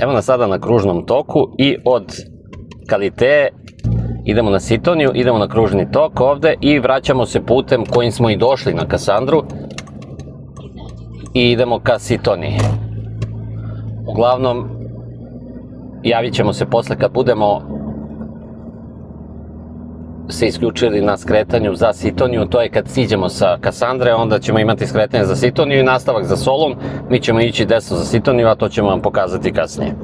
Evo nas sada na kružnom toku i od Kaliteje idemo na Sitoniju, idemo na kružni tok ovde i vraćamo se putem kojim smo i došli na Kasandru i idemo ka Sitoniji. Uglavnom, javit ćemo se posle kad budemo se isključili na skretanju za Sitoniju, to je kad siđemo sa Kasandre, onda ćemo imati skretanje za Sitoniju i nastavak za Solun. Mi ćemo ići desno za Sitoniju, a to ćemo vam pokazati kasnije.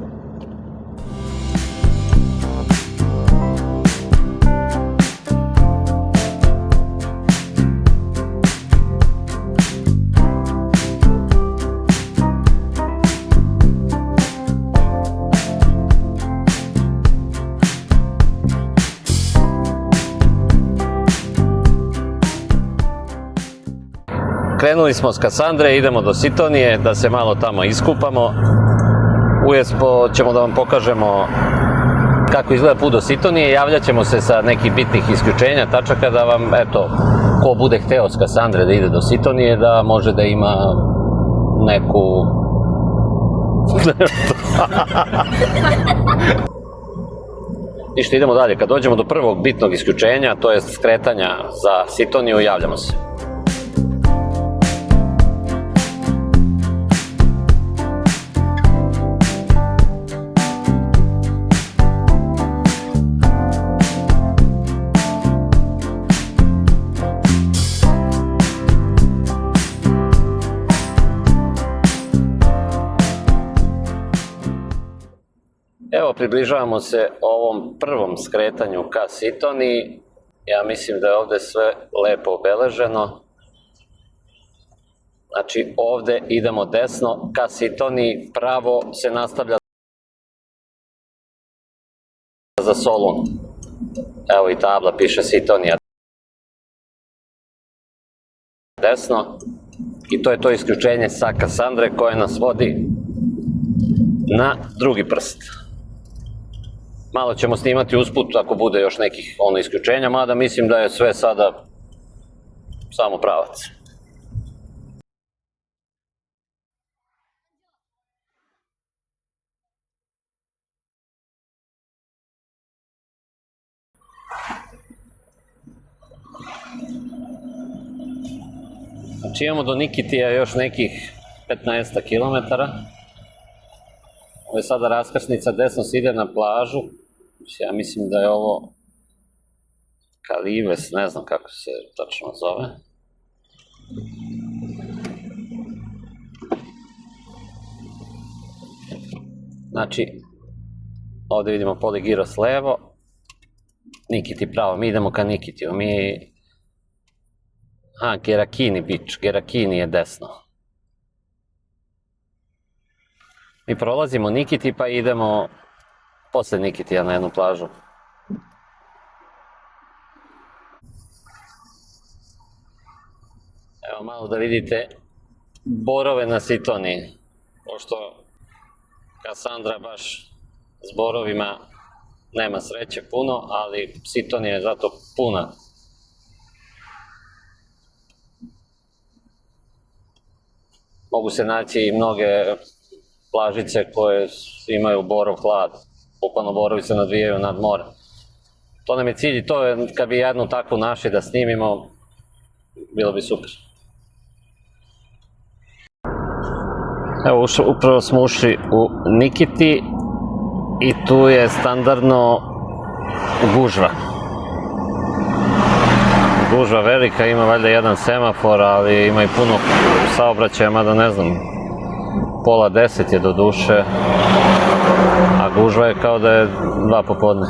Krenuli smo s Kasandre, idemo do Sitonije da se malo tamo iskupamo. Ujespo ćemo da vam pokažemo kako izgleda put do Sitonije, javljat ćemo se sa nekih bitnih isključenja, tačaka da vam, eto, ko bude hteo s Kasandre da ide do Sitonije, da može da ima neku... Ništa, idemo dalje. Kad dođemo do prvog bitnog isključenja, to je skretanja za Sitoniju, javljamo se. Evo, približavamo se ovom prvom skretanju ka Sitoniji. Ja mislim da je ovde sve lepo obeleženo. Znači, ovde idemo desno ka Sitoniji, pravo se nastavlja za Solun. Evo i tabla piše Sitonija desno. I to je to isključenje sa Kasandre koje nas vodi na drugi prst. Malo ćemo snimati usput ako bude još nekih isključenja, mada mislim da je sve sada samo pravac. Znači imamo do Nikitija još nekih 15 kilometara. Ovo je sada raskrsnica, desno se ide na plažu. Ja mislim da je ovo Kalives, ne znam kako se tačno zove. Znači, ovde vidimo Poligiros levo, Nikiti pravo, mi idemo ka Nikitiju, Gerakini beach, Gerakini je desno. Mi prolazimo Nikiti pa idemo posle Nikitija na jednu plažu. Evo malo da vidite borove na Sitoniji, pošto Kasandra baš s borovima nema sreće puno, ali Sitonija je zato puna. Mogu se naći i mnoge plažice koje imaju borov hlad, bukvalno borovi se nadvijaju nad more. To nam je cilj i to je, kad bi jednu takvu našli da snimimo, bilo bi super. Evo, upravo smo ušli u Nikiti i tu je standardno gužva. Gužva velika, ima valjda jedan semafor, ali ima i puno saobraćaja, mada ne znam, 9:30 je do duše, a gužva je kao da je 2 popodne.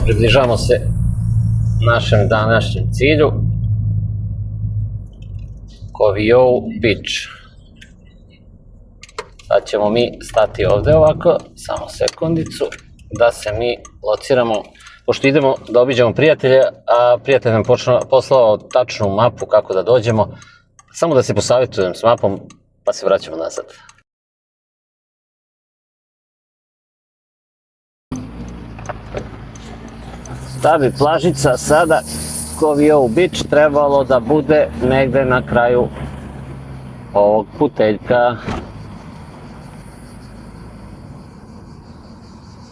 približavamo se našem današnjem cilju, Koviou Beach. Sad ćemo mi stati ovde ovako, samo sekundicu, da se mi lociramo, pošto idemo da obiđemo prijatelja, a prijatelj nam poslao tačnu mapu kako da dođemo, samo da se posavjetujem s mapom, pa se vraćamo nazad. Da bi plažica sada, Koviou Beach, trebalo da bude negde na kraju ovog puteljka.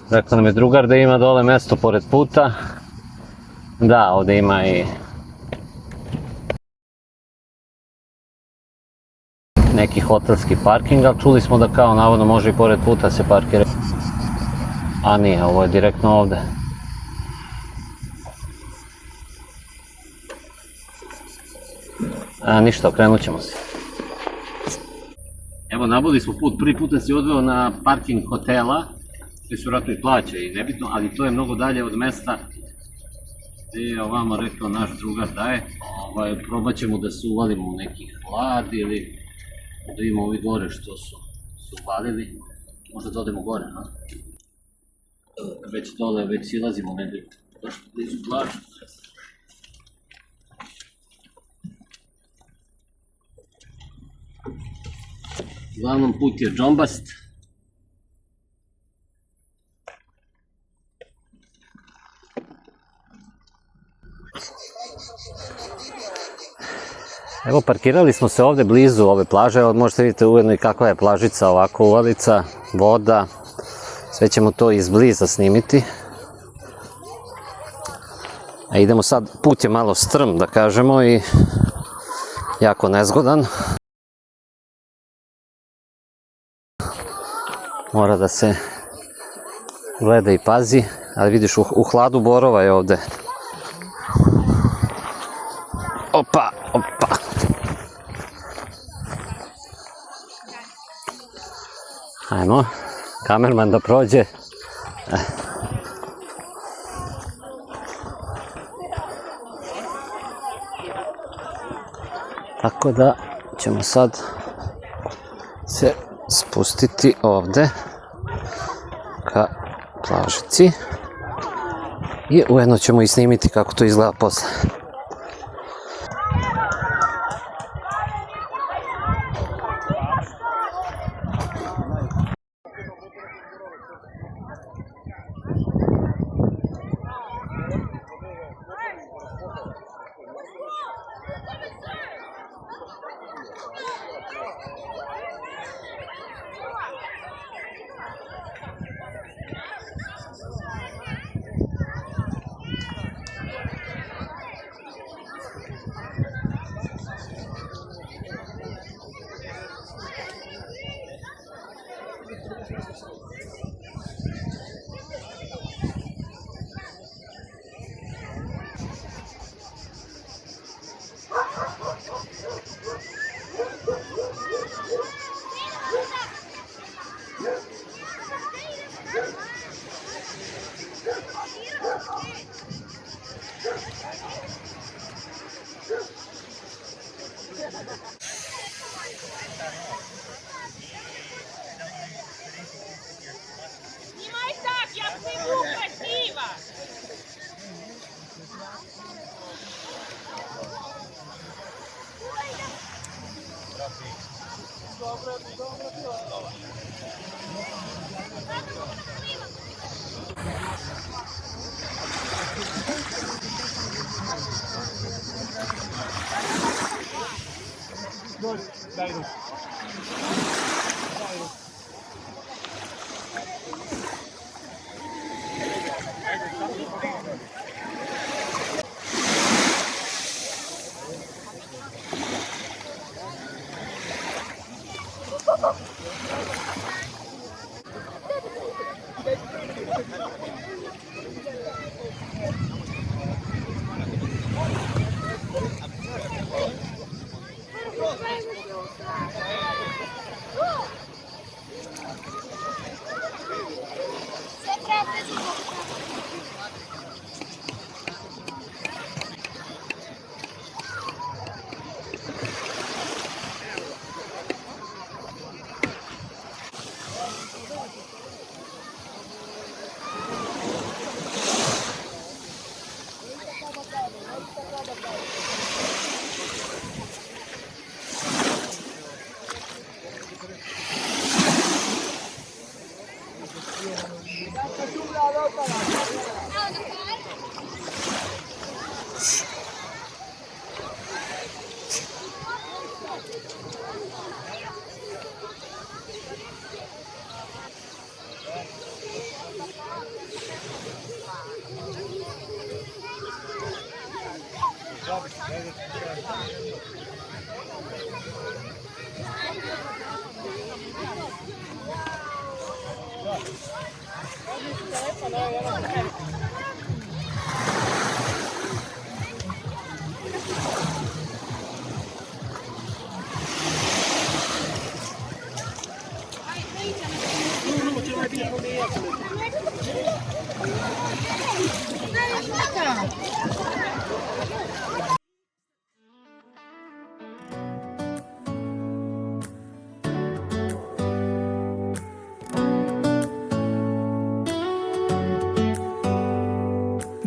Rekao nam je drugar da ima dole mesto pored puta. Da, ovde ima i neki hotelski parking, ali čuli smo da kao navodno može i pored puta se parkira. A nije, ovo je direktno ovde. Ništa, okrenut ćemo se. Evo, nabudili smo put, prvi put nas je odveo na parking hotela, gde su vratno i plaća i nebitno, ali to je mnogo dalje od mesta gde je ovamo rekao naš drugar da je. Probat ćemo da se uvalimo u neki hlad ili da imamo ovi gore što su uvalili. Možda da odemo gore, a? Već dole, već silazimo negdje, baš blizu plaža. Uglavnom put je džombast. Evo, parkirali smo se ovde blizu ove plaže, evo možete vidjeti ujedno i kakva je plažica, ovako uvalica, voda, sve ćemo to izbliza snimiti. A idemo sad, put je malo strm da kažemo i jako nezgodan. Mora da se gleda i pazi, ali vidiš u hladu borova je ovde. Opa, opa. Ajmo, kamerman da prođe. Tako da ćemo sad se spustiti ovde ka plažici i ujedno ćemo i snimiti kako to izgleda posle. Снимай так, я сниму красиво! Дай руку.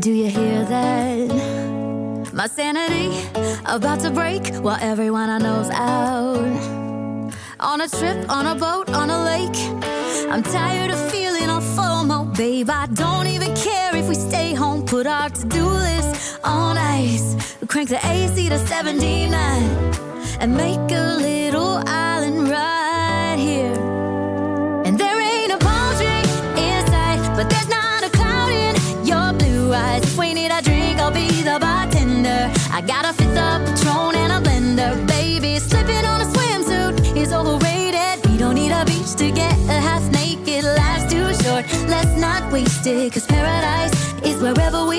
Do you hear that? My sanity about to break while everyone I know's out. On a trip, on a boat, on a lake. I'm tired of feeling all FOMO, babe. I don't even care if we stay home. Put our to-do list on ice. We crank the AC to 79 and make a little island right here. And there ain't a palm tree in sight, but there's not a cloud in your blue eyes. If we need a drink, I'll be the bartender. I got a fifth of Patron and a blender, baby. Slipping on a swimsuit is overrated. We don't need a beach to get a half naked. Life's too short, let's not waste it. 'Cause paradise is wherever we